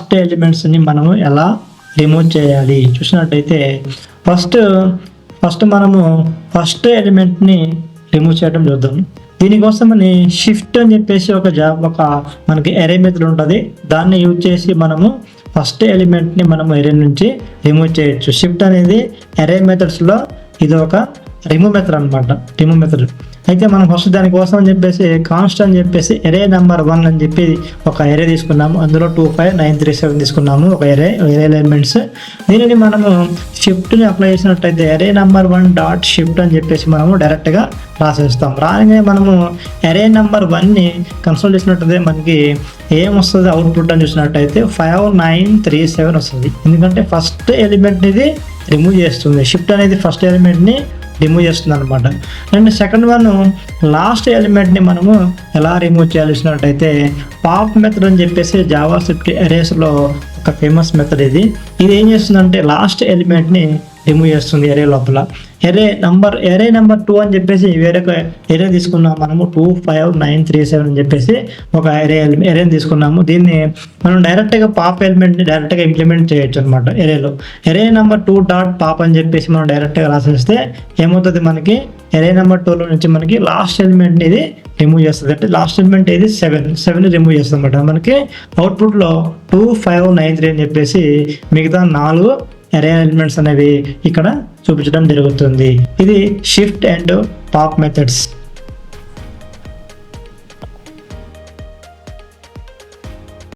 Last ఎలిమెంట్స్ని మనము ఎలా remove చేయాలి చూసినట్టయితే ఫస్ట్ మనము ఫస్ట్ ఎలిమెంట్ని రిమూవ్ చేయడం చూద్దాం. దీనికోసం అని షిఫ్ట్ అని చెప్పేసి ఒక మనకి ఎరే మెథడ్ ఉంటుంది. దాన్ని యూజ్ చేసి మనము ఫస్ట్ ఎలిమెంట్ని మనము ఎరే నుంచి రిమూవ్ చేయొచ్చు. షిఫ్ట్ అనేది ఎరే మెథడ్స్లో ఇది ఒక రిమూవ్ మెథడ్ అనమాట. రిమూవ్ మెథడ్ అయితే మనం ఫస్ట్ దానికోసం అని చెప్పేసి కాన్స్ట్ అని చెప్పేసి ఎరే నెంబర్ 1 అని చెప్పి ఒక ఎరే తీసుకున్నాము. అందులో 2 5 9 3 7 తీసుకున్నాము ఒక ఎరే ఎలిమెంట్స్. దీనిని మనము షిఫ్ట్ని అప్లై చేసినట్టయితే ఎరే నెంబర్ 1 డాట్ షిఫ్ట్ అని చెప్పేసి మనము డైరెక్ట్గా రాసేస్తాం. రాగానే మనము ఎరే నెంబర్ 1ని కన్సోల్ చేసినట్టయితే మనకి ఏం వస్తుంది అవుట్పుట్ అని చూసినట్టయితే 5 9 3 7 వస్తుంది. ఎందుకంటే ఫస్ట్ ఎలిమెంట్ని ఇది రిమూవ్ చేస్తుంది. షిఫ్ట్ అనేది ఫస్ట్ ఎలిమెంట్ని రిమూవ్ చేస్తుంది అనమాట. అండ్ సెకండ్ వన్ లాస్ట్ ఎలిమెంట్ని మనము ఎలా రిమూవ్ చేయాల్సినట్టయితే పాప్ మెథడ్ అని చెప్పేసి జావా స్క్రిప్ట్ ఎరేస్లో ఒక ఫేమస్ మెథడ్ ఇది ఏం చేస్తుందంటే లాస్ట్ ఎలిమెంట్ని రిమూవ్ చేస్తుంది ఎరే లోపల. ఎరే నెంబర్ 2 అని చెప్పేసి వేరొక ఎరే తీసుకున్నాము మనము 2 5 9 3 7 అని చెప్పేసి ఒక ఎరేని తీసుకున్నాము. దీన్ని మనం డైరెక్ట్గా పాప్ ఎలిమెంట్ని డైరెక్ట్గా ఇంప్లిమెంట్ చేయొచ్చు అనమాట ఎరేలో. ఎరే నెంబర్ 2 డాట్ పాప్ అని చెప్పేసి మనం డైరెక్ట్గా రాసేస్తే ఏమవుతుంది మనకి ఎరే నెంబర్ 2లో నుంచి మనకి లాస్ట్ ఎలిమెంట్ని ఇది రిమూవ్ చేస్తుంది. అంటే లాస్ట్ ఎలిమెంట్ ఇది 7 రిమూవ్ చేస్తుంది అనమాట. మనకి అవుట్పుట్లో 2 5 9 3 అని చెప్పేసి మిగతా 4 ఎరే ఎలిమెంట్స్ అనేవి ఇక్కడ చూపించడం జరుగుతుంది. ఇది షిఫ్ట్ అండ్ పాప్ మెథడ్స్.